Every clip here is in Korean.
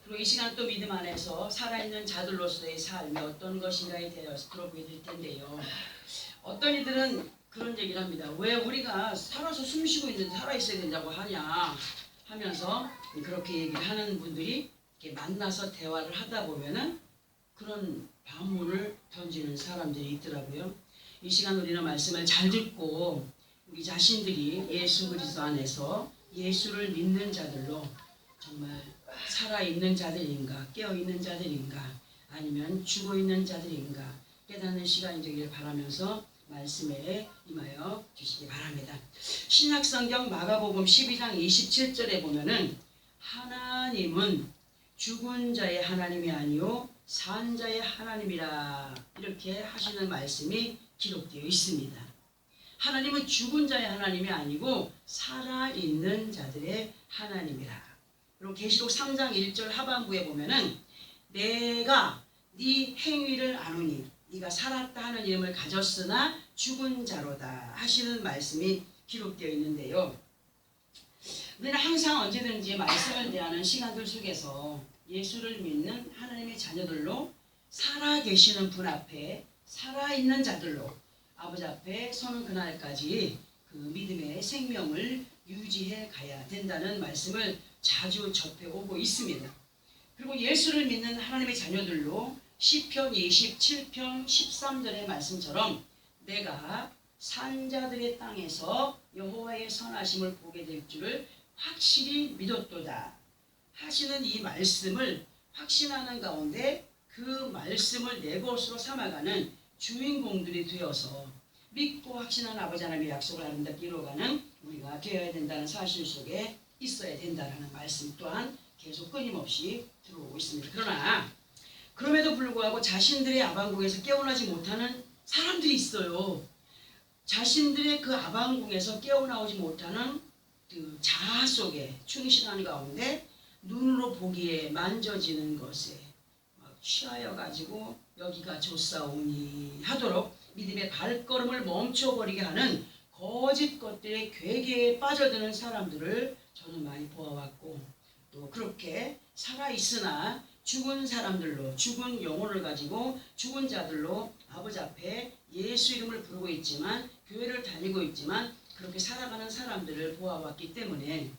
그리고 이 시간 또 믿음 안에서 살아있는 자들로서의 삶이 어떤 것인가에 대해서 들어보게 될 텐데요. 어떤 이들은 그런 얘기를 합니다. 왜 우리가 살아서 숨쉬고 있는데 살아있어야 된다고 하냐 하면서 그렇게 얘기를 하는 분들이 이렇게 만나서 대화를 하다 보면은 그런 반문을 던지는 사람들이 있더라고요. 이 시간 우리는 말씀을 잘 듣고 우리 자신들이 예수 그리스도 안에서 예수를 믿는 자들로 정말 살아있는 자들인가, 깨어있는 자들인가, 아니면 죽어있는 자들인가 깨닫는 시간이 되기를 바라면서 말씀에 임하여 주시기 바랍니다. 신약성경 마가복음 12장 27절에 보면은 하나님은 죽은 자의 하나님이 아니요 산 자의 하나님이라 이렇게 하시는 말씀이 기록되어 있습니다. 하나님은 죽은 자의 하나님이 아니고 살아있는 자들의 하나님이라. 그리고 계시록 3장 1절 하반부에 보면은 내가 네 행위를 아노니 네가 살았다 하는 이름을 가졌으나 죽은 자로다 하시는 말씀이 기록되어 있는데요. 우리는 항상 언제든지 말씀을 대하는 시간들 속에서 예수를 믿는 하나님의 자녀들로 살아계시는 분 앞에 살아있는 자들로 아버지 앞에 서는 그날까지 그 믿음의 생명을 유지해 가야 된다는 말씀을 자주 접해오고 있습니다. 그리고 예수를 믿는 하나님의 자녀들로 시편 27편 13절의 말씀처럼 내가 산자들의 땅에서 여호와의 선하심을 보게 될 줄을 확실히 믿었도다 하시는 이 말씀을 확신하는 가운데 그 말씀을 내 것으로 삼아가는 주인공들이 되어서 믿고 확신하는 아버지 하나님의 약속을 아름답게 이루어가는 우리가 되어야 된다는 사실 속에 있어야 된다는 말씀 또한 계속 끊임없이 들어오고 있습니다. 그러나 그럼에도 불구하고 자신들의 아방궁에서 깨어나지 못하는 사람들이 있어요. 자신들의 그 아방궁에서 깨어나오지 못하는 그 자아 속에 충실한 가운데 눈으로 보기에 만져지는 것에 막 취하여 가지고 여기가 좋사오니 하도록 믿음의 발걸음을 멈춰버리게 하는 거짓 것들의 괴계에 빠져드는 사람들을 저는 많이 보아왔고 또 그렇게 살아있으나 죽은 사람들로 죽은 영혼을 가지고 죽은 자들로 아버지 앞에 예수 이름을 부르고 있지만 교회를 다니고 있지만 그렇게 살아가는 사람들을 보아왔기 때문에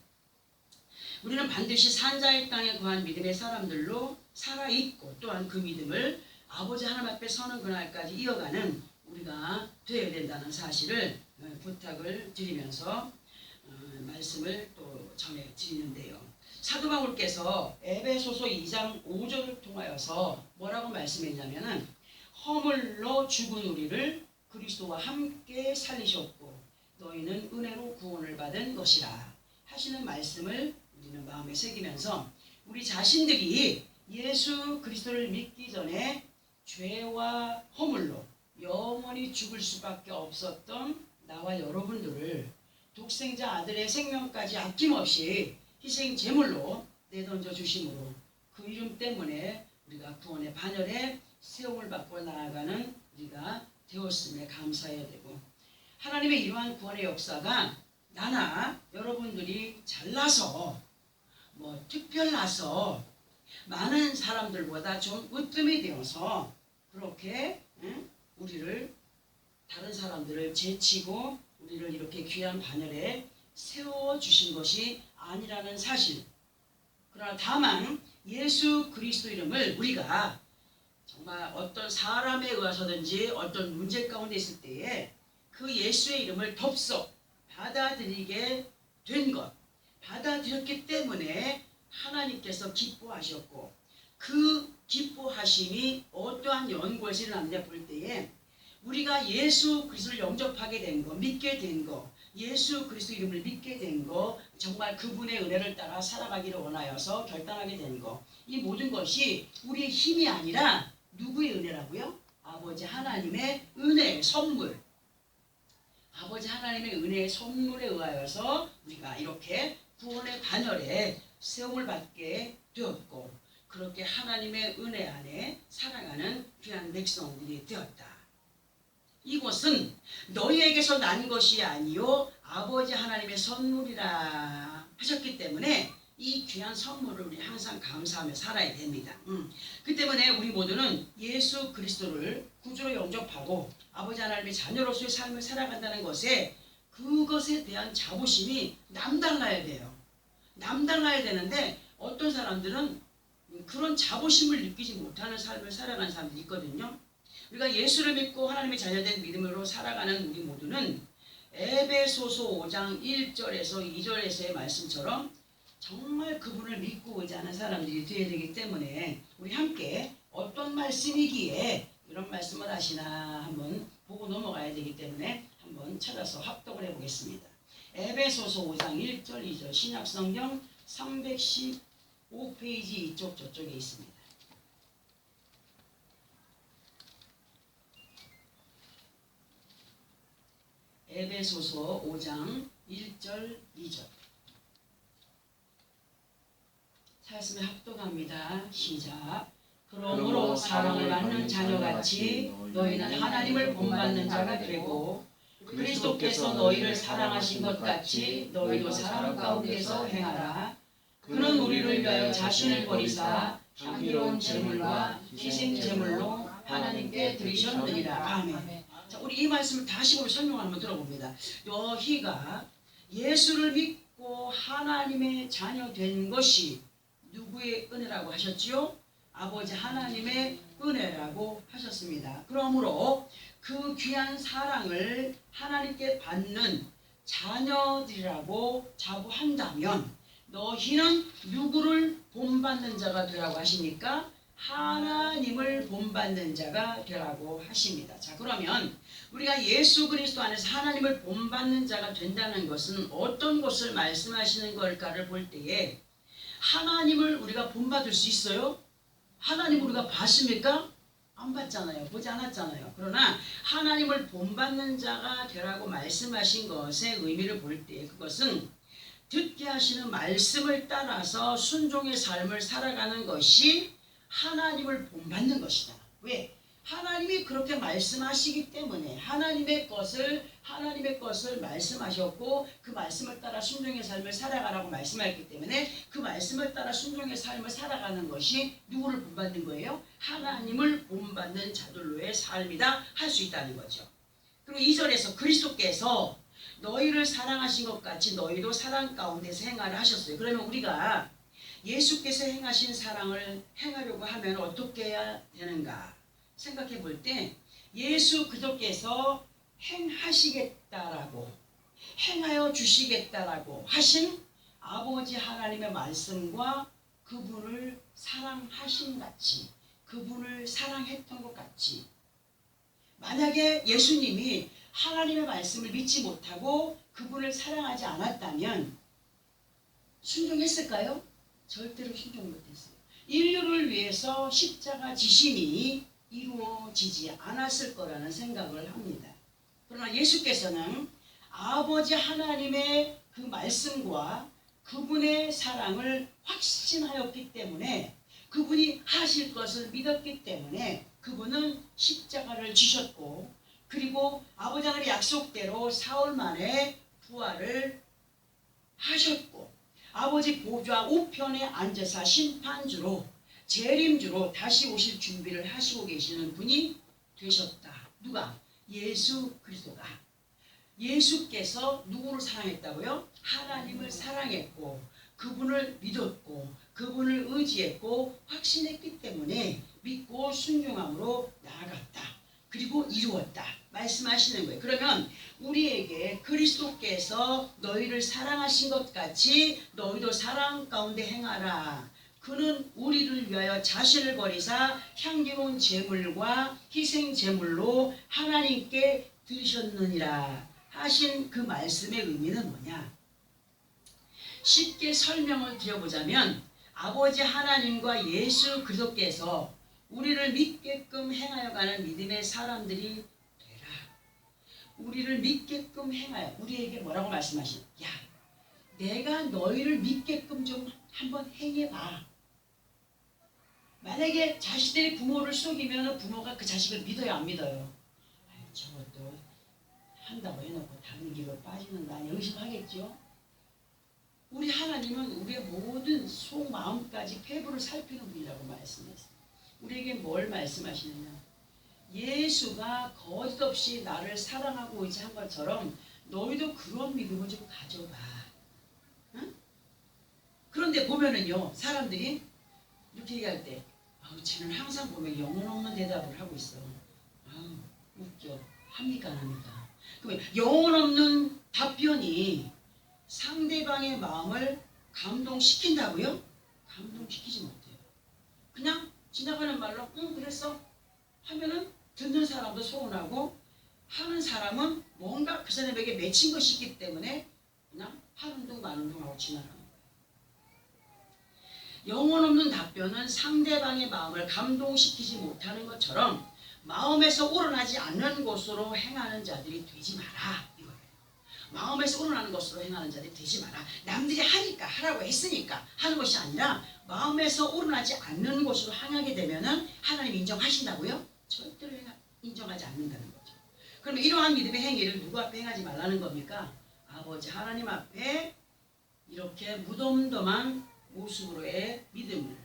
우리는 반드시 산자의 땅에 거한 믿음의 사람들로 살아있고 또한 그 믿음을 아버지 하나님 앞에 서는 그날까지 이어가는 우리가 되어야 된다는 사실을 부탁을 드리면서 말씀을 또 전해드리는데요. 사도 바울께서 에베소서 2장 5절을 통하여서 뭐라고 말씀했냐면은 허물로 죽은 우리를 그리스도와 함께 살리셨고 너희는 은혜로 구원을 받은 것이라 하시는 말씀을 우리는 마음에 새기면서 우리 자신들이 예수 그리스도를 믿기 전에 죄와 허물로 영원히 죽을 수밖에 없었던 나와 여러분들을 독생자 아들의 생명까지 아낌없이 희생 제물로 내던져 주심으로 그 이름 때문에 우리가 구원의 반열에 세움을 받고 나아가는 우리가 되었음에 감사해야 되고 하나님의 이러한 구원의 역사가 나나 여러분들이 잘나서 뭐 특별나서 많은 사람들보다 좀 으뜸이 되어서 그렇게 우리를 다른 사람들을 제치고 우리를 이렇게 귀한 반열에 세워주신 것이 아니라는 사실. 그러나 다만 예수 그리스도 이름을 우리가 정말 어떤 사람에 의해서든지 어떤 문제 가운데 있을 때에 그 예수의 이름을 덥석 받아들이게 된 것, 받아들였기 때문에 하나님께서 기뻐하셨고 그 기뻐하심이 어떠한 연구에서 일어났냐 볼 때에 우리가 예수 그리스도를 영접하게 된 거, 믿게 된 거, 예수 그리스도 이름을 믿게 된 거, 정말 그분의 은혜를 따라 살아가기를 원하여서 결단하게 된 거, 이 모든 것이 우리의 힘이 아니라 누구의 은혜라고요? 아버지 하나님의 은혜의 선물. 아버지 하나님의 은혜의 선물에 의하여서 우리가 이렇게 구원의 반열에 세움을 받게 되었고 그렇게 하나님의 은혜 안에 살아가는 귀한 백성들이 되었다. 이것은 너희에게서 난 것이 아니요 아버지 하나님의 선물이라 하셨기 때문에 이 귀한 선물을 우리 항상 감사하며 살아야 됩니다. 그 때문에 우리 모두는 예수 그리스도를 구주로 영접하고 아버지 하나님의 자녀로서의 삶을 살아간다는 것에 그것에 대한 자부심이 남달라야 돼요. 남달라야 되는데 어떤 사람들은 그런 자부심을 느끼지 못하는 삶을 살아가는 사람들이 있거든요. 우리가 예수를 믿고 하나님의 자녀된 믿음으로 살아가는 우리 모두는 에베소서 5장 1절에서 2절에서의 말씀처럼 정말 그분을 믿고 의지하는 사람들이 되어야 되기 때문에 우리 함께 어떤 말씀이기에 이런 말씀을 하시나 한번 보고 넘어가야 되기 때문에 한번 찾아서 합독을 해보겠습니다. 에베소서 5장 1절 2절 신약성경 315페이지 이쪽 저쪽에 있습니다. 에베소서 5장 1절 2절 찾았으면 합독합니다. 시작. 그러므로 사랑을 받는 자녀같이 너희는 하나님을 본받는 자가 되고 그리스도께서 너희를 사랑하신 것 같이 너희도 사랑 가운데서 행하라. 그는 우리를 위하여 자신을 버리사 향기로운 제물과 희생 제물로 하나님께 드리셨느니라. 아멘. 자, 우리 이 말씀을 다시 한번 설명 한번 들어봅니다. 너희가 예수를 믿고 하나님의 자녀 된 것이 누구의 은혜라고 하셨지요? 아버지 하나님의 은혜라고 하셨습니다. 그러므로 그 귀한 사랑을 하나님께 받는 자녀들이라고 자부한다면 너희는 누구를 본받는 자가 되라고 하십니까? 하나님을 본받는 자가 되라고 하십니다. 자, 그러면 우리가 예수 그리스도 안에서 하나님을 본받는 자가 된다는 것은 어떤 것을 말씀하시는 걸까를 볼 때에 하나님을 우리가 본받을 수 있어요? 하나님을 우리가 봤습니까? 안 봤잖아요. 보지 않았잖아요. 그러나 하나님을 본받는 자가 되라고 말씀하신 것의 의미를 볼 때 그것은 듣게 하시는 말씀을 따라서 순종의 삶을 살아가는 것이 하나님을 본받는 것이다. 왜? 하나님이 그렇게 말씀하시기 때문에 하나님의 것을 말씀하셨고 그 말씀을 따라 순종의 삶을 살아가라고 말씀하셨기 때문에 그 말씀을 따라 순종의 삶을 살아가는 것이 누구를 본받는 거예요? 하나님을 본받는 자들로의 삶이다 할 수 있다는 거죠. 그리고 2절에서 그리스도께서 너희를 사랑하신 것 같이 너희도 사랑 가운데서 행하라 하셨어요. 그러면 우리가 예수께서 행하신 사랑을 행하려고 하면 어떻게 해야 되는가 생각해 볼 때 예수 그리스도께서 행하시겠다라고 행하여 주시겠다라고 하신 아버지 하나님의 말씀과 그분을 사랑하신 같이 그분을 사랑했던 것 같이 만약에 예수님이 하나님의 말씀을 믿지 못하고 그분을 사랑하지 않았다면 순종했을까요? 절대로 순종 못했어요. 인류를 위해서 십자가 지심이 이루어지지 않았을 거라는 생각을 합니다. 그러나 예수께서는 아버지 하나님의 그 말씀과 그분의 사랑을 확신하였기 때문에 그분이 하실 것을 믿었기 때문에 그분은 십자가를 지셨고 그리고 아버지 하나님의 약속대로 사흘 만에 부활을 하셨고 아버지 보좌 우편에 앉아서 심판주로 재림주로 다시 오실 준비를 하시고 계시는 분이 되셨다. 누가? 예수 그리스도가. 예수께서 누구를 사랑했다고요? 하나님을 사랑했고 그분을 믿었고 그분을 의지했고 확신했기 때문에 믿고 순종함으로 나아갔다. 그리고 이루었다. 말씀하시는 거예요. 그러면 우리에게 그리스도께서 너희를 사랑하신 것 같이 너희도 사랑 가운데 행하라. 그는 우리를 위하여 자신을 버리사 향기로운 제물과 희생 제물로 하나님께 드리셨느니라 하신 그 말씀의 의미는 뭐냐? 쉽게 설명을 드려보자면 아버지 하나님과 예수 그리스도께서 우리를 믿게끔 행하여 가는 믿음의 사람들이 되라. 우리를 믿게끔 행하여 우리에게 뭐라고 말씀하시냐? 야, 내가 너희를 믿게끔 좀 한번 행해봐. 만약에 자식들이 부모를 속이면 부모가 그 자식을 믿어요, 안 믿어요? 아유, 저것도 한다고 해놓고 다른 길로 빠지는 거 아니야? 의심하겠죠? 우리 하나님은 우리의 모든 속마음까지 폐부를 살피는 분이라고 말씀했어요. 우리에게 뭘 말씀하시느냐? 예수가 거짓없이 나를 사랑하고 의지한 것처럼 너희도 그런 믿음을 좀 가져봐. 응? 그런데 보면은요, 사람들이 이렇게 얘기할 때, 쟤는 항상 보면 영혼 없는 대답을 하고 있어. 웃겨. 합니까, 안 합니까? 그러면 영혼 없는 답변이 상대방의 마음을 감동시킨다고요? 감동시키지 못해요. 그냥 지나가는 말로 응 그랬어 하면은 듣는 사람도 서운하고 하는 사람은 뭔가 그 사람에게 맺힌 것이 있기 때문에 그냥 하는 둥 마는 둥 하고 지나가는 거예요. 영혼 없는 답변은 상대방의 마음을 감동시키지 못하는 것처럼 마음에서 우러나지 않는 것으로 행하는 자들이 되지 마라. 이거예요. 마음에서 우러나는 것으로 행하는 자들이 되지 마라. 남들이 하니까 하라고 했으니까 하는 것이 아니라 마음에서 우러나지 않는 것으로 행하게 되면은 하나님 인정하신다고요? 절대로 인정하지 않는다는 거죠. 그러면 이러한 믿음의 행위를 누구 앞에 행하지 말라는 겁니까? 아버지 하나님 앞에 이렇게 무덤덤한 모습으로의 믿음을,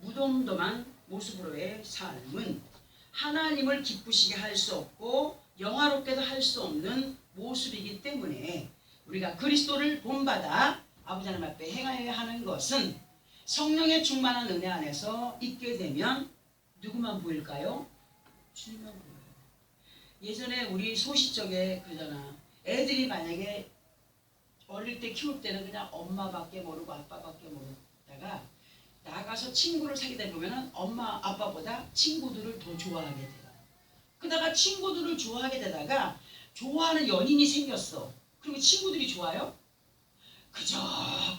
무덤덤한 모습으로의 삶은 하나님을 기쁘시게 할 수 없고 영화롭게도 할 수 없는 모습이기 때문에 우리가 그리스도를 본받아 아버지 하나님 앞에 행하여야 하는 것은 성령의 충만한 은혜 안에서 있게 되면 누구만 보일까요? 주님만 보여요. 예전에 우리 소시적에 그러잖아. 애들이 만약에 어릴 때 키울 때는 그냥 엄마밖에 모르고 아빠밖에 모르다가 나가서 친구를 사귀다 보면 엄마 아빠보다 친구들을 더 좋아하게 돼요. 그러다가 친구들을 좋아하게 되다가 좋아하는 연인이 생겼어. 그러면 친구들이 좋아요? 그저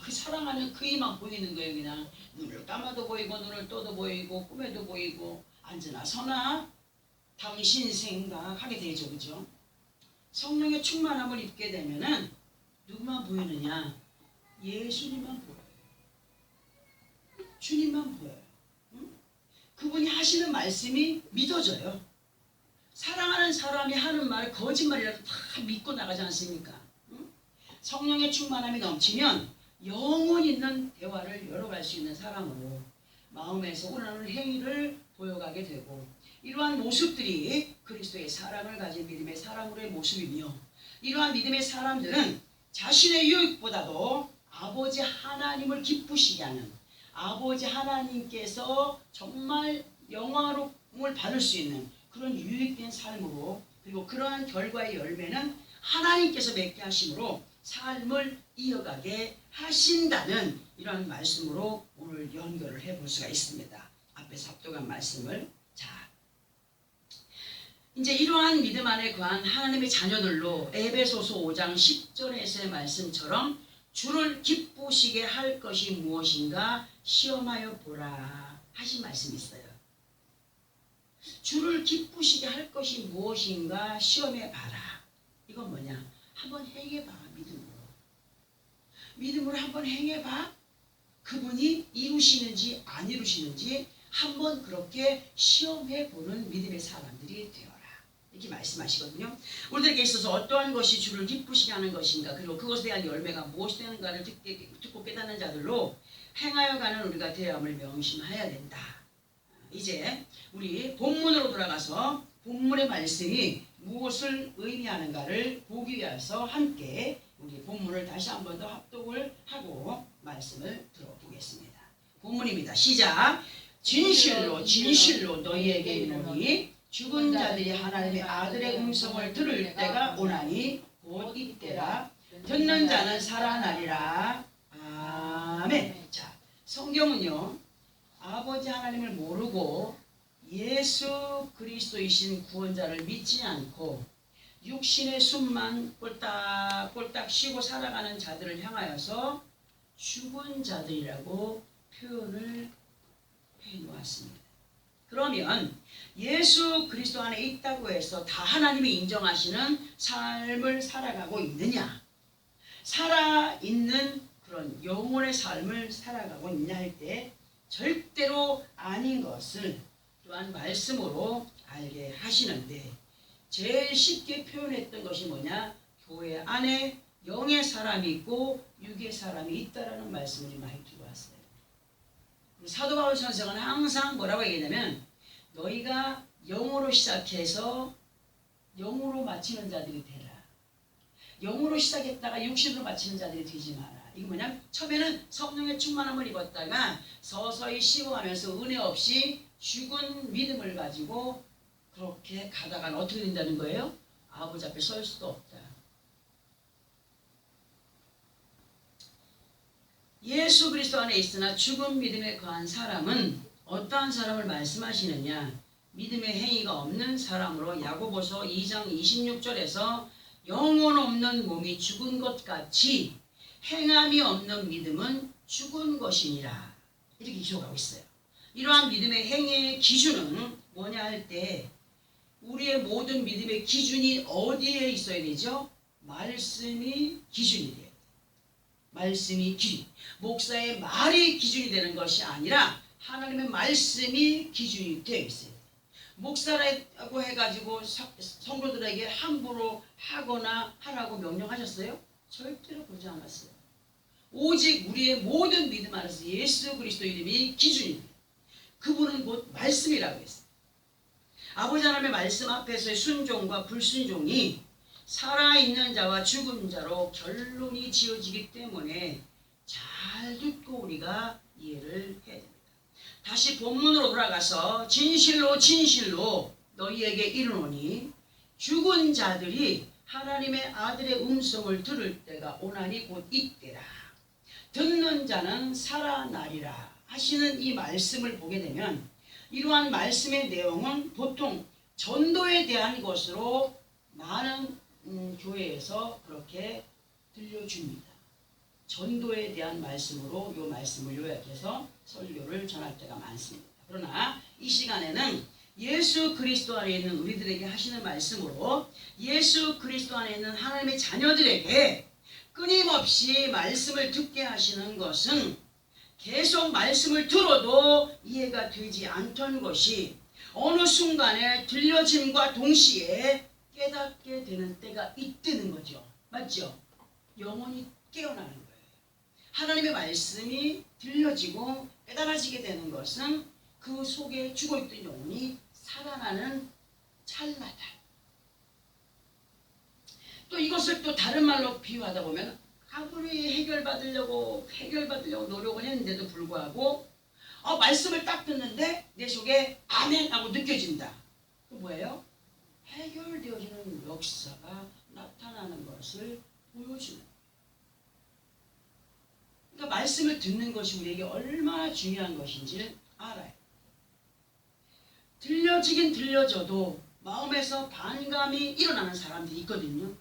그 사랑하는 그 이만 보이는 거예요. 그냥 눈을 감아도 보이고 눈을 떠도 보이고 꿈에도 보이고 앉으나 서나 당신 생각하게 되죠. 그죠? 성령의 충만함을 입게 되면은 누구만 보이느냐? 예수님만 보여요. 주님만 보여요. 응? 그분이 하시는 말씀이 믿어져요. 사랑하는 사람이 하는 말 거짓말이라도 다 믿고 나가지 않습니까? 응? 성령의 충만함이 넘치면 영혼 있는 대화를 열어갈 수 있는 사람으로 마음에서 우러나는 행위를 보여가게 되고 이러한 모습들이 그리스도의 사랑을 가진 믿음의 사람으로의 모습이며 이러한 믿음의 사람들은 자신의 유익보다도 아버지 하나님을 기쁘시게 하는 아버지 하나님께서 정말 영화로움을 받을 수 있는 그런 유익된 삶으로 그리고 그러한 결과의 열매는 하나님께서 맺게 하심으로 삶을 이어가게 하신다는 이러한 말씀으로 오늘 연결을 해볼 수가 있습니다. 앞에서 합독한 말씀을 이제 이러한 믿음 안에 거한 하나님의 자녀들로 에베소서 5장 10절에서의 말씀처럼 주를 기쁘시게 할 것이 무엇인가 시험하여 보라 하신 말씀이 있어요. 주를 기쁘시게 할 것이 무엇인가 시험해 봐라. 이건 뭐냐? 한번 행해봐. 믿음으로 한번 행해봐. 그분이 이루시는지 안 이루시는지 한번 그렇게 시험해 보는 믿음의 사람들이 되어라. 이렇게 말씀하시거든요. 우리들에게 있어서 어떠한 것이 주를 기쁘시게 하는 것인가 그리고 그것에 대한 열매가 무엇이 되는가를 듣고 깨닫는 자들로 행하여 가는 우리가 되어야 함을 명심해야 된다. 이제 우리 본문으로 돌아가서 본문의 말씀이 무엇을 의미하는가를 보기 위해서 함께 우리 본문을 다시 한 번 더 합독을 하고 말씀을 들어보겠습니다. 본문입니다. 시작. 진실로 진실로 너희에게 이르노니 죽은 자들이 하나님의 아들의 음성을 들을 때가 오나니 곧 이때라. 듣는 자는 살아나리라. 아멘. 자, 성경은요. 아버지 하나님을 모르고 예수 그리스도이신 구원자를 믿지 않고 육신의 숨만 꼴딱꼴딱 쉬고 살아가는 자들을 향하여서 죽은 자들이라고 표현을 해놓았습니다. 그러면 예수 그리스도 안에 있다고 해서 다 하나님이 인정하시는 삶을 살아가고 있느냐? 살아있는 그런 영혼의 삶을 살아가고 있냐 할 때 절대로 아닌 것을 또한 말씀으로 알게 하시는데 제일 쉽게 표현했던 것이 뭐냐? 교회 안에 영의 사람이 있고 육의 사람이 있다라는 말씀을 우리 많이 들고 왔어요. 사도 바울 선생은 항상 뭐라고 얘기하냐면 너희가 영으로 시작해서 영으로 마치는 자들이 되라. 영으로 시작했다가 육신으로 마치는 자들이 되지 마라. 이게 뭐냐면 처음에는 성령의 충만함을 입었다가 서서히 식어가면서 은혜 없이 죽은 믿음을 가지고 그렇게 가다가 어떻게 된다는 거예요? 아버지 앞에 설 수도 없다. 예수 그리스도 안에 있으나 죽은 믿음에 거한 사람은 어떠한 사람을 말씀하시느냐? 믿음의 행위가 없는 사람으로 야고보서 2장 26절에서 영혼 없는 몸이 죽은 것 같이 행함이 없는 믿음은 죽은 것이니라. 이렇게 기록하고 있어요. 이러한 믿음의 행위의 기준은 뭐냐 할 때 우리의 모든 믿음의 기준이 어디에 있어야 되죠? 말씀이 기준이 돼요. 말씀이 기준. 목사의 말이 기준이 되는 것이 아니라 하나님의 말씀이 기준이 되어 있어요. 목사라고 해가지고 성도들에게 함부로 하거나 하라고 명령하셨어요? 절대로 그러지 않았어요. 오직 우리의 모든 믿음 안에서 예수 그리스도 이름이 기준입니다. 그분은 곧 말씀이라고 했어요. 아버지 하나님의 말씀 앞에서의 순종과 불순종이 살아있는 자와 죽은 자로 결론이 지어지기 때문에 잘 듣고 우리가 이해를 해야 됩니다. 다시 본문으로 돌아가서 진실로 진실로 너희에게 이르노니 죽은 자들이 하나님의 아들의 음성을 들을 때가 오나니 곧 이때라. 듣는 자는 살아나리라 하시는 이 말씀을 보게 되면 이러한 말씀의 내용은 보통 전도에 대한 것으로 많은 교회에서 그렇게 들려줍니다. 전도에 대한 말씀으로 이 말씀을 요약해서 설교를 전할 때가 많습니다. 그러나 이 시간에는 예수 그리스도 안에 있는 우리들에게 하시는 말씀으로 예수 그리스도 안에 있는 하나님의 자녀들에게 끊임없이 말씀을 듣게 하시는 것은 계속 말씀을 들어도 이해가 되지 않던 것이 어느 순간에 들려짐과 동시에 깨닫게 되는 때가 있다는 거죠. 맞죠? 영혼이 깨어나는 거예요. 하나님의 말씀이 들려지고 깨달아지게 되는 것은 그 속에 죽어있던 영혼이 살아나는 찰나다. 또 이것을 또 다른 말로 비유하다 보면 아무리 해결받으려고 노력을 했는데도 불구하고 말씀을 딱 듣는데 내 속에 아멘 하고 느껴진다. 그 뭐예요? 해결되어지는 역사가 나타나는 것을 보여주는 거예요. 그러니까 말씀을 듣는 것이 우리에게 얼마나 중요한 것인지를 알아요. 들려지긴 들려져도 마음에서 반감이 일어나는 사람들이 있거든요.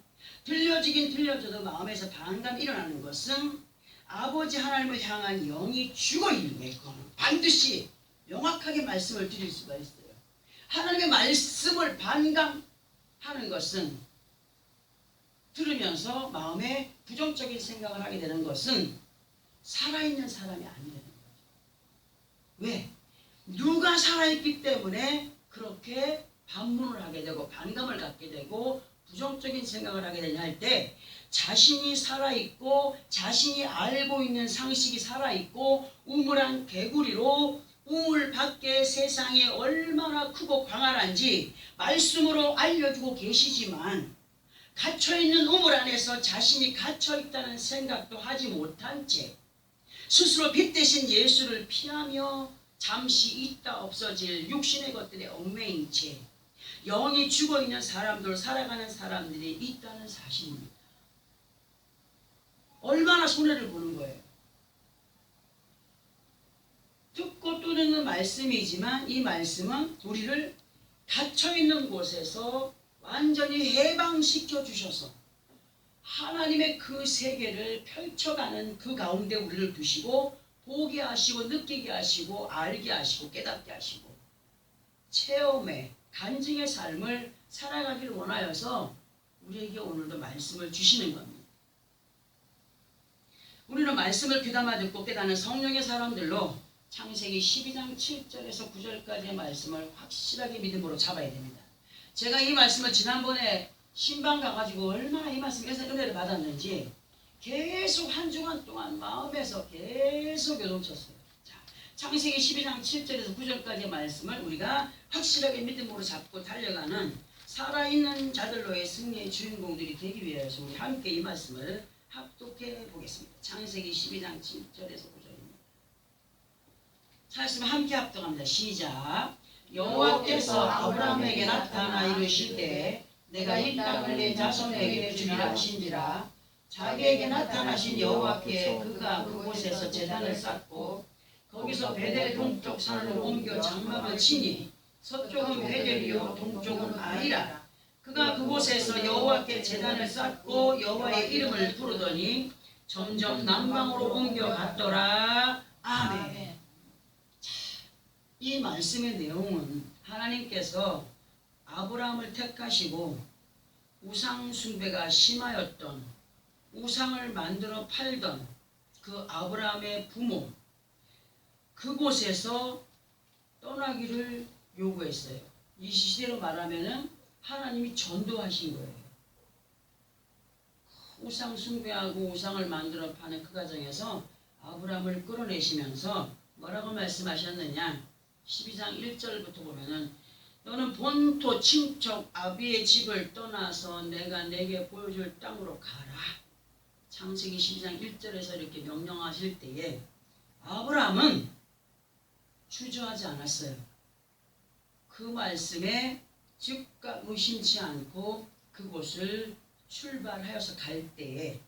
들려지긴 들려져도 마음에서 반감이 일어나는 것은 아버지 하나님을 향한 영이 죽어있는 거예요. 반드시 명확하게 말씀을 드릴 수가 있어요. 하나님의 말씀을 반감하는 것은 들으면서 마음에 부정적인 생각을 하게 되는 것은 살아있는 사람이 아니라는 거죠. 왜? 누가 살아있기 때문에 그렇게 반문을 하게 되고 반감을 갖게 되고 부정적인 생각을 하게 되냐 할 때 자신이 살아있고 자신이 알고 있는 상식이 살아있고 우물한 개구리로 우물 밖에 세상이 얼마나 크고 광활한지 말씀으로 알려주고 계시지만 갇혀있는 우물 안에서 자신이 갇혀있다는 생각도 하지 못한 채 스스로 빛 대신 예수를 피하며 잠시 있다 없어질 육신의 것들에 얽매인 채 영이 죽어있는 사람들, 살아가는 사람들이 있다는 사실입니다. 얼마나 손해를 보는 거예요. 듣고 또 듣는 말씀이지만 이 말씀은 우리를 갇혀있는 곳에서 완전히 해방시켜 주셔서 하나님의 그 세계를 펼쳐가는 그 가운데 우리를 두시고 보게 하시고 느끼게 하시고 알게 하시고 깨닫게 하시고 체험의 간증의 삶을 살아가기를 원하여서 우리에게 오늘도 말씀을 주시는 겁니다. 우리는 말씀을 귀담아 듣고 깨닫는 성령의 사람들로 창세기 12장 7절에서 9절까지의 말씀을 확실하게 믿음으로 잡아야 됩니다. 제가 이 말씀을 지난번에 신방 가가지고 얼마나 이 말씀에서 은혜를 받았는지 계속 한 주간 동안 마음에서 계속 요동쳤어요. 자, 창세기 12장 7절에서 9절까지의 말씀을 우리가 확실하게 믿음으로 잡고 달려가는 살아있는 자들로의 승리의 주인공들이 되기 위해서 우리 함께 이 말씀을 합독해 보겠습니다. 창세기 12장 7절에서 9절입니다. 말씀 함께 합독합니다. 시작. 여호와께서 아브라함에게 나타나 이르시되 내가 이 땅을 내 자손에게 주리라 하신지라. 자기에게 나타나신 여호와께 그가 그곳에서 제단을 쌓고 거기서 베델 동쪽 산으로 옮겨 장막을 치니 서쪽은 베델이요 동쪽은 아이라. 그가 그곳에서 여호와께 제단을 쌓고 여호와의 이름을 부르더니 점점 남방으로 옮겨갔더라. 아멘. 자, 이 말씀의 내용은 하나님께서 아브라함을 택하시고 우상 숭배가 심하였던, 우상을 만들어 팔던 그 아브라함의 부모, 그곳에서 떠나기를 요구했어요. 이 시대로 말하면은 하나님이 전도하신 거예요. 우상 숭배하고 우상을 만들어 파는 그 과정에서 아브라함을 끌어내시면서 뭐라고 말씀하셨느냐? 12장 1절부터 보면은 너는 본토 친척 아비의 집을 떠나서 내가 내게 보여줄 땅으로 가라. 창세기 12장 1절에서 이렇게 명령하실 때에 아브라함은 주저하지 않았어요. 그 말씀에 즉각 의심치 않고 그곳을 출발하여서 갈 때에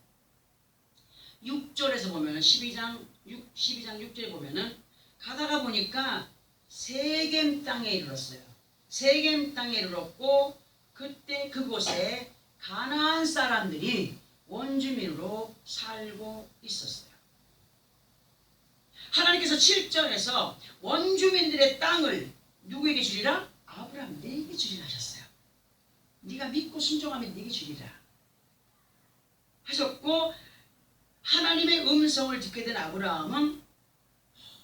6절에서 보면은 12장 6절에 보면은 가다가 보니까 세겜 땅에 이르렀어요. 세겜 땅에 이르렀고 그때 그곳에 가나안 사람들이 원주민으로 살고 있었어요. 하나님께서 7절에서 원주민들의 땅을 누구에게 주리라? 아브라함 네게 주리라 하셨어요. 네가 믿고 순종하면 네게 주리라 하셨고, 하나님의 음성을 듣게 된 아브라함은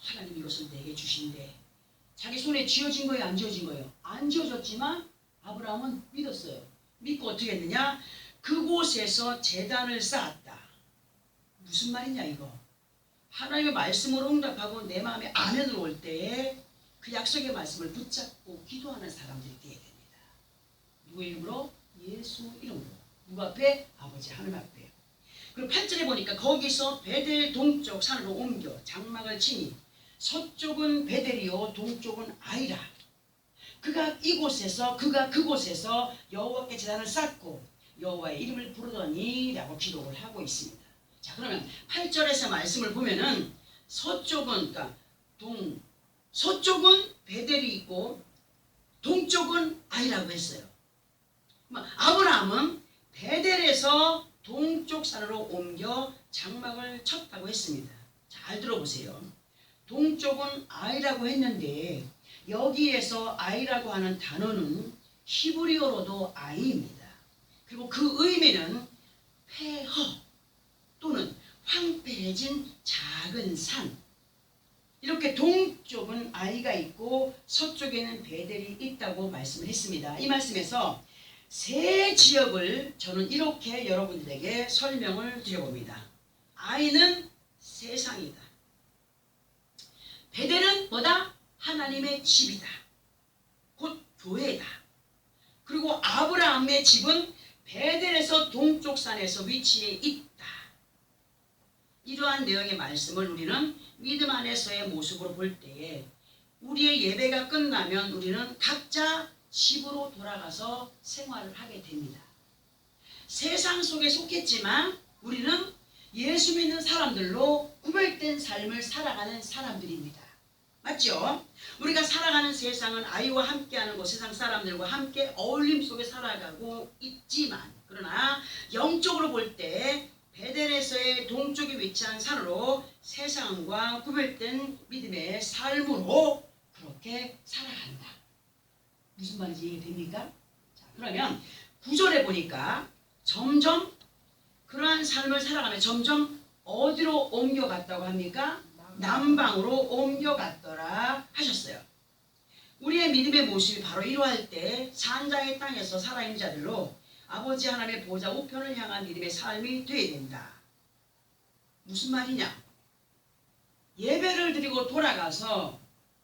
하나님 이것을 내게 주신대. 자기 손에 쥐어진 거예요? 안 쥐어진 거예요? 안 쥐어졌지만 아브라함은 믿었어요. 믿고 어떻게 했느냐? 그곳에서 제단을 쌓았다. 무슨 말이냐 이거? 하나님의 말씀으로 응답하고 내 마음에 아멘으로 올 때에 그 약속의 말씀을 붙잡고 기도하는 사람들이 되어야 됩니다. 누구 이름으로? 예수 이름으로. 누구 앞에? 아버지 하나님 앞에. 그리고 8절에 보니까 거기서 베델 동쪽 산으로 옮겨 장막을 치니 서쪽은 베델이요 동쪽은 아이라. 그가 그곳에서 여호와께 제단을 쌓고 여호와의 이름을 부르더니 라고 기록을 하고 있습니다. 자, 그러면 8절에서 말씀을 보면은 서쪽은 베델이 있고 동쪽은 아이라고 했어요. 아브라함은 베델에서 동쪽 산으로 옮겨 장막을 쳤다고 했습니다. 잘 들어보세요. 동쪽은 아이라고 했는데 여기에서 아이라고 하는 단어는 히브리어로도 아이입니다. 그리고 그 의미는 폐허 또는 황폐해진 작은 산, 이렇게 동쪽은 아이가 있고 서쪽에는 베델이 있다고 말씀을 했습니다. 이 말씀에서 세 지역을 저는 이렇게 여러분들에게 설명을 드려봅니다. 아이는 세상이다. 베델은 뭐다? 하나님의 집이다. 곧 교회다. 그리고 아브라함의 집은 베델에서 동쪽 산에서 위치해 있다. 이러한 내용의 말씀을 우리는 믿음 안에서의 모습으로 볼 때에 우리의 예배가 끝나면 우리는 각자 집으로 돌아가서 생활을 하게 됩니다. 세상 속에 속했지만 우리는 예수 믿는 사람들로 구별된 삶을 살아가는 사람들입니다. 맞죠? 우리가 살아가는 세상은 아이와 함께하는 곳, 세상 사람들과 함께 어울림 속에 살아가고 있지만, 그러나 영적으로 볼 때 베델에서의 동쪽에 위치한 산으로 세상과 구별된 믿음의 삶으로 그렇게 살아간다. 무슨 말인지 이해됩니까? 자, 그러면 9절에 보니까 점점 그러한 삶을 살아가며 점점 어디로 옮겨갔다고 합니까? 남방으로 옮겨갔더라 하셨어요. 우리의 믿음의 모습이 바로 이러할 때 산자의 땅에서 살아있는 자들로 아버지 하나님의 보좌 우편을 향한 믿음의 삶이 되어야 된다. 무슨 말이냐? 예배를 드리고 돌아가서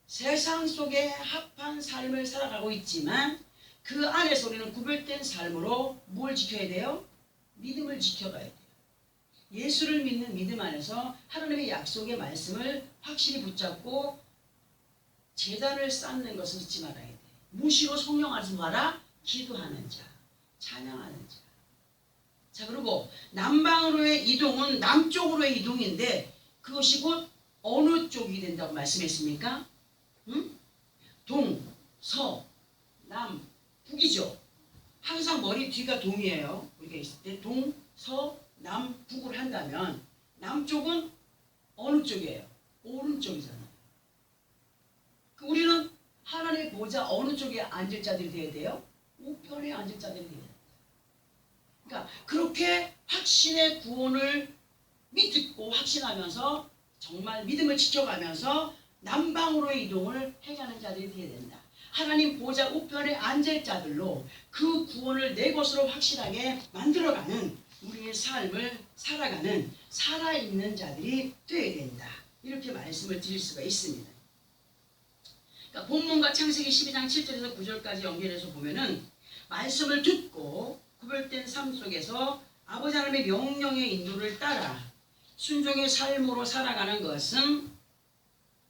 세상 속에 합한 삶을 살아가고 있지만 그 안에서 우리는 구별된 삶으로 뭘 지켜야 돼요? 믿음을 지켜가야 돼요. 예수를 믿는 믿음 안에서 하나님의 약속의 말씀을 확실히 붙잡고 제단을 쌓는 것을 잊지 말아야 돼. 무시로 성령 안에서 봐라. 기도하는 자, 찬양하는 자. 자, 그리고 남방으로의 이동은 남쪽으로의 이동인데 그것이 곧 어느 쪽이 된다고 말씀했습니까? 응? 동, 서, 남, 북이죠. 항상 머리 뒤가 동이에요. 우리가 있을 때 동, 서, 남, 북을 한다면 남쪽은 어느 쪽이에요? 오른쪽이잖아요. 우리는 하나님의 보좌 어느 쪽에 앉을 자들이 되어야 돼요? 우편에 앉을 자들이 되어야 돼요. 그러니까 그렇게 확신의 구원을 믿고 확신하면서 정말 믿음을 지켜가면서 남방으로의 이동을 행하는 자들이 되어야 된다. 하나님 보좌 우편에 앉을 자들로 그 구원을 내 것으로 확실하게 만들어가는 우리의 삶을 살아가는 살아있는 자들이 되어야 된다. 이렇게 말씀을 드릴 수가 있습니다. 그러니까 본문과 창세기 12장 7절에서 9절까지 연결해서 보면은 말씀을 듣고 구별된 삶 속에서 아버지 하나님의 명령의 인도를 따라 순종의 삶으로 살아가는 것은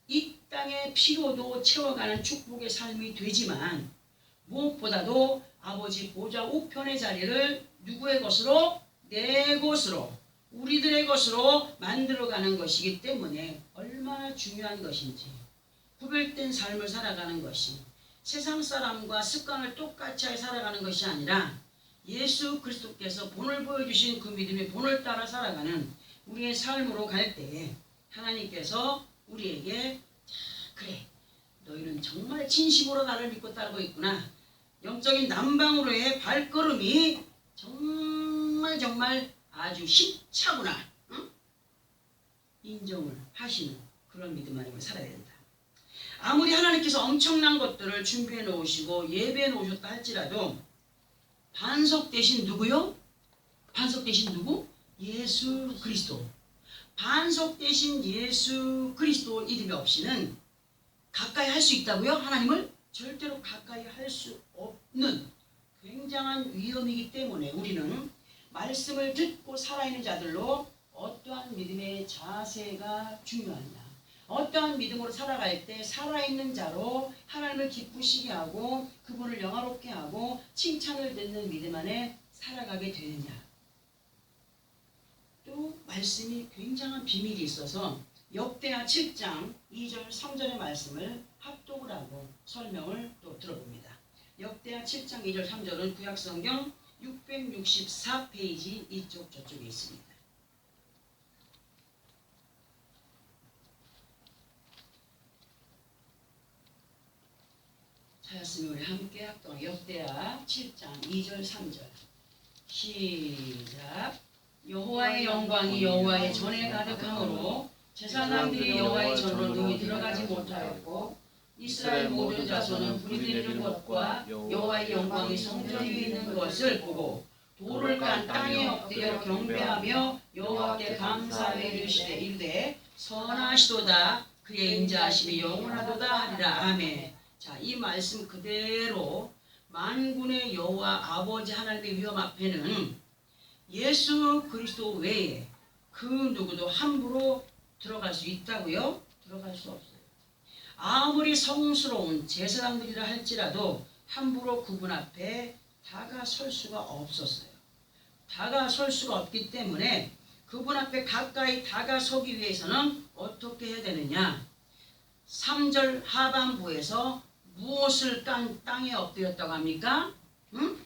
이 땅의 피로도 채워가는 축복의 삶이 되지만 무엇보다도 아버지 보좌 우편의 자리를 누구의 것으로? 내 것으로, 우리들의 것으로 만들어가는 것이기 때문에 얼마나 중요한 것인지 구별된 삶을 살아가는 것이 세상 사람과 습관을 똑같이 하여 살아가는 것이 아니라 예수 그리스도께서 본을 보여주신 그 믿음의 본을 따라 살아가는 우리의 삶으로 갈 때에 하나님께서 우리에게 그래, 너희는 정말 진심으로 나를 믿고 따르고 있구나. 영적인 남방으로의 발걸음이 정말 아주 힘차구나. 응? 인정을 하시는 그런 믿음 안에 살아야 된다. 아무리 하나님께서 엄청난 것들을 준비해 놓으시고 예배해 놓으셨다 할지라도 반석 대신 누구요? 반석 대신 누구? 예수 그리스도. 반석 대신 예수 그리스도 이름이 없이는 가까이 할 수 있다고요? 하나님을 절대로 가까이 할 수 없는 굉장한 위험이기 때문에 우리는 말씀을 듣고 살아있는 자들로 어떠한 믿음의 자세가 중요하냐, 어떠한 믿음으로 살아갈 때 살아있는 자로 하나님을 기쁘시게 하고 그분을 영화롭게 하고 칭찬을 듣는 믿음 안에 살아가게 되느냐. 또 말씀이 굉장한 비밀이 있어서 역대하 7장 2절 3절의 말씀을 합독을 하고 설명을 또 들어봅니다. 역대하 7장 2절 3절은 구약성경 664페이지 이쪽 저쪽에 있습니다. 찾았으면 우리 함께 합동 역대하 7장 2절 3절 시작. 여호와의 영광이 여호와의 전에 가득함으로 제사장들이 여호와의 전으로 능히 들어가지 못하였고 이스라엘 모든 자손은 불이 내리는 것과 여호와의 영광이 성전 위에 있는 것을 보고 돌을 깐 땅에 엎드려 경배하며 여호와께 감사하여 이르시되 이르되 선하시도다 그의 인자하심이 영원하도다 하리라. 아멘. 자, 이 말씀 그대로 만군의 여호와 아버지 하나님의 위엄 앞에는 예수 그리스도 외에 그 누구도 함부로 들어갈 수 있다고요? 들어갈 수 없어요. 아무리 성스러운 제사장들이라 할지라도 함부로 그분 앞에 다가설 수가 없었어요. 다가설 수가 없기 때문에 그분 앞에 가까이 다가서기 위해서는 어떻게 해야 되느냐? 3절 하반부에서 무엇을 깐 땅에 엎드렸다고 합니까? 응?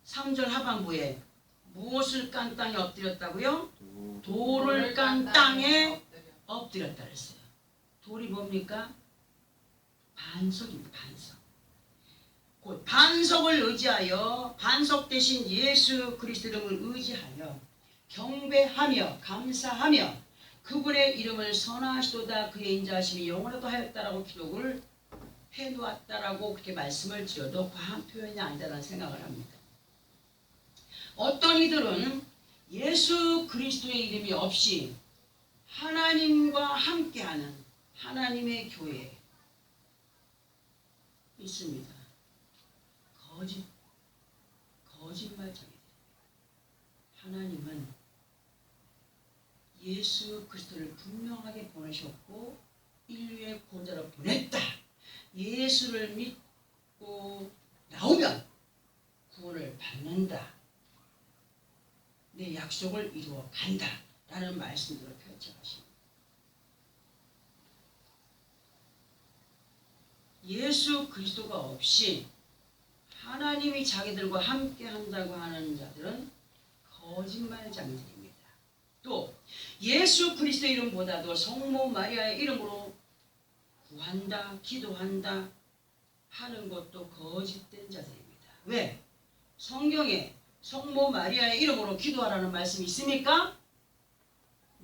3절 하반부에 무엇을 깐 땅에 엎드렸다고요? 돌을 깐 땅에 엎드렸다 그랬어요. 돌이 뭡니까? 반석입니다. 반석. 곧 반석을 의지하여 반석 대신 예수 그리스도 이름을 의지하여 경배하며 감사하며 그분의 이름을 선하시도다 그의 인자하심이 영원하도 하였다라고 기록을 해놓았다라고 그렇게 말씀을 드려도 과한 표현이 아니다라는 생각을 합니다. 어떤 이들은 예수 그리스도의 이름이 없이 하나님과 함께하는 하나님의 교회에 있습니다. 거짓말쟁이들. 하나님은 예수 그리스도를 분명하게 보내셨고 인류의 구원자로 보냈다. 예수를 믿고 나오면 구원을 받는다. 내 약속을 이루어 간다. 라는 말씀들을 펼쳐가십니다. 예수 그리스도가 없이 하나님이 자기들과 함께 한다고 하는 자들은 거짓말장들입니다. 또 예수 그리스도 이름보다도 성모 마리아의 이름으로 구한다, 기도한다 하는 것도 거짓된 자들입니다. 왜? 성경에 성모 마리아의 이름으로 기도하라는 말씀이 있습니까?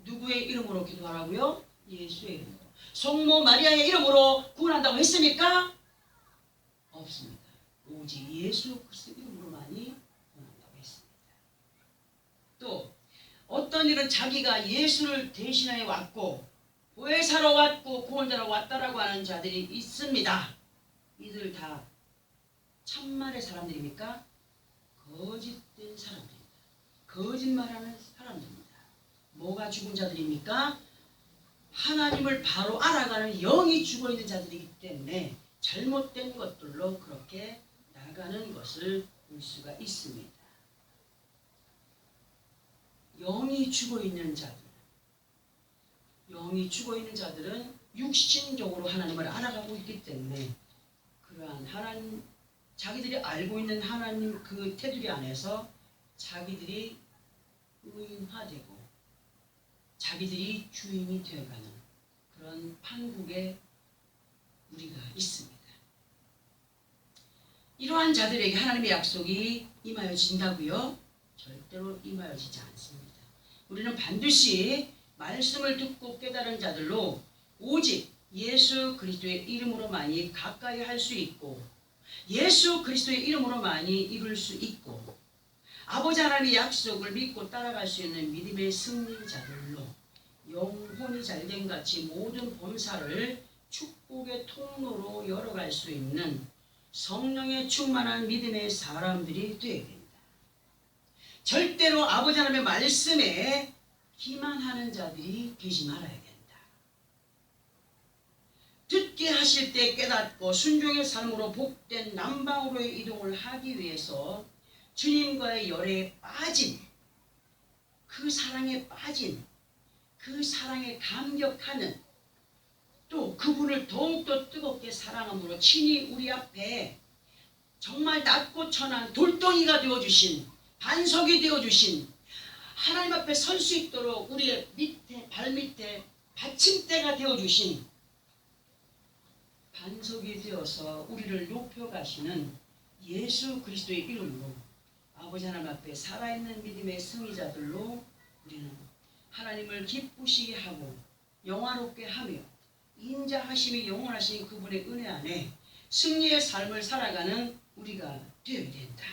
누구의 이름으로 기도하라고요? 예수의 이름으로. 성모 마리아의 이름으로 구원한다고 했습니까? 없습니다. 오직 예수 그리스도 이름으로만이 구원한다고 했습니다. 또 어떤 일은 자기가 예수를 대신하여 왔고 보혜사로 왔고 구원자로 왔다라고 하는 자들이 있습니다. 이들 다 참말의 사람들입니까? 거짓된 사람들입니다. 거짓말하는 사람들입니다. 뭐가 죽은 자들입니까? 하나님을 바로 알아가는 영이 죽어있는 자들이기 때문에 잘못된 것들로 그렇게 나가는 것을 볼 수가 있습니다. 영이 죽어있는 자들, 영이 죽어있는 자들은 육신적으로 하나님을 알아가고 있기 때문에 그러한 하나님, 자기들이 알고 있는 하나님 그 테두리 안에서 자기들이 의인화되고 자기들이 주인이 되어가는 그런 판국에 우리가 있습니다. 이러한 자들에게 하나님의 약속이 임하여진다고요? 절대로 임하여지지 않습니다. 우리는 반드시 말씀을 듣고 깨달은 자들로 오직 예수 그리스도의 이름으로만이 가까이 할 수 있고 예수 그리스도의 이름으로만이 이룰 수 있고 아버지 하나님의 약속을 믿고 따라갈 수 있는 믿음의 승리자들로 영혼이 잘된 같이 모든 범사를 축복의 통로로 열어갈 수 있는 성령에 충만한 믿음의 사람들이 되어야 됩니다. 절대로 아버지 하나님의 말씀에 기만하는 자들이 되지 말아야 된다. 듣게 하실 때 깨닫고 순종의 삶으로 복된 남방으로의 이동을 하기 위해서 주님과의 열애에 빠진 그 사랑에 빠진 그 사랑에 감격하는 또 그분을 더욱더 뜨겁게 사랑함으로 친히 우리 앞에 정말 낮고 천한 돌덩이가 되어주신 반석이 되어주신 하나님 앞에 설 수 있도록 우리의 밑에 발밑에 받침대가 되어주신 반석이 되어서 우리를 높여가시는 예수 그리스도의 이름으로 아버지 하나님 앞에 살아있는 믿음의 승리자들로 우리는 하나님을 기쁘시게 하고 영화롭게 하며 인자하심이 영원하신 그분의 은혜 안에 승리의 삶을 살아가는 우리가 되어야 된다.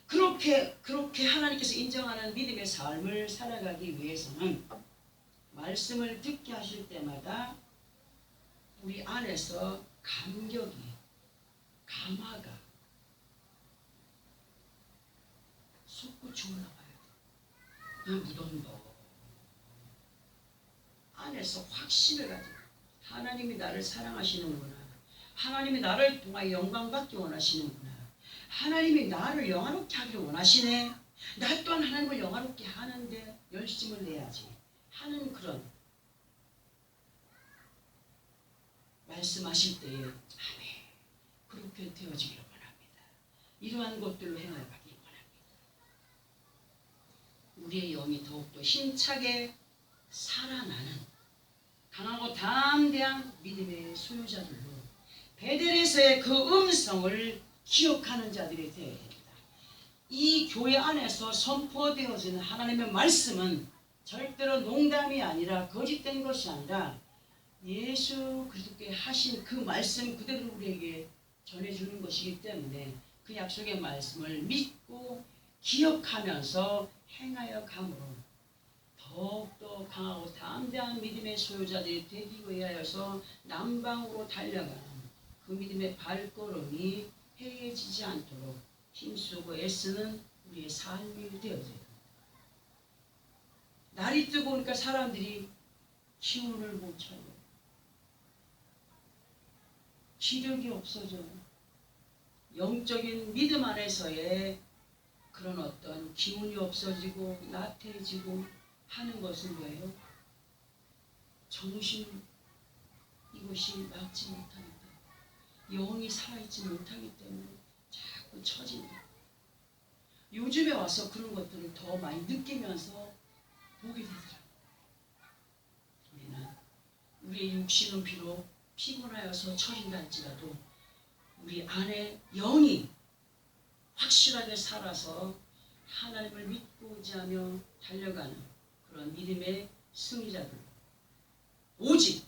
그렇게 하나님께서 인정하는 믿음의 삶을 살아가기 위해서는 말씀을 듣게 하실 때마다 우리 안에서 감격이, 감화가 솟구쳐 올라가요. 이 무덤도 안에서 확신을 가지고 하나님이 나를 사랑하시는구나. 하나님이 나를 통하여 영광받기 원하시는구나. 하나님이 나를 영화롭게 하기를 원하시네. 나 또한 하나님을 영화롭게 하는데 열심을 내야지 하는 그런 말씀하실 때에 아멘 그렇게 되어지기를 원합니다. 이러한 것들로 행하기 원합니다. 우리의 영이 더욱더 힘차게 살아나는 강하고 담대한 믿음의 소유자들로 베델에서의 그 음성을 기억하는 자들이 되어야 됩니다. 이 교회 안에서 선포되어지는 하나님의 말씀은 절대로 농담이 아니라 거짓된 것이 아니라 예수 그리스도께 하신 그 말씀 그대로 우리에게 전해주는 것이기 때문에 그 약속의 말씀을 믿고 기억하면서 행하여 감으로 더욱더 강하고 담대한 믿음의 소유자들이 되기 위하여서 남방으로 달려가는 그 믿음의 발걸음이 해이해지지 않도록 힘쓰고 애쓰는 우리의 삶이 되어져요. 날이 뜨거우니까 사람들이 기운을 못 차요. 기력이 없어져요. 영적인 믿음 안에서의 그런 어떤 기운이 없어지고 나태해지고 하는 것은 뭐예요? 정신 이것이 막지 못하니까, 영이 살아있지 못하기 때문에 자꾸 처진다. 요즘에 와서 그런 것들을 더 많이 느끼면서 보게 되더라고요. 우리는 우리의 육신은 비록 피곤하여서 처진다 할지라도 우리 안에 영이 확실하게 살아서 하나님을 믿고 의지하며 달려가는 그런 믿음의 승리자들, 오직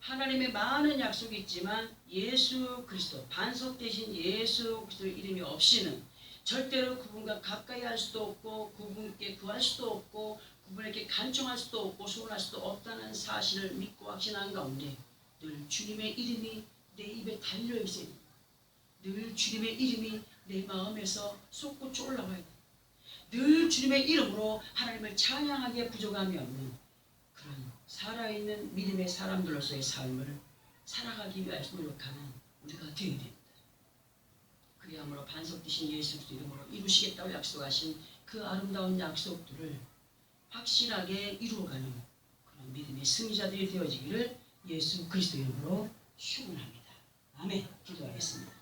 하나님의 많은 약속이 있지만 예수 그리스도, 반석 대신 예수 그리스도의 이름이 없이는 절대로 그분과 가까이 할 수도 없고 그분께 구할 수도 없고 그분에게 간청할 수도 없고 소원할 수도 없다는 사실을 믿고 확신한 가운데 늘 주님의 이름이 내 입에 달려있어야 됩니다. 늘 주님의 이름이 내 마음에서 솟구쳐 올라와야 됩니다. 늘 주님의 이름으로 하나님을 찬양하기에 부족함이 없는 그런 살아있는 믿음의 사람들로서의 삶을 살아가기 위해서 노력하는 우리가 되어야 됩니다. 그리함으로 반석 되신 예수 그리스도 이름으로 이루시겠다고 약속하신 그 아름다운 약속들을 확실하게 이루어가는 그런 믿음의 승리자들이 되어지기를 예수 그리스도 이름으로 축원합니다. 아멘. 기도하겠습니다.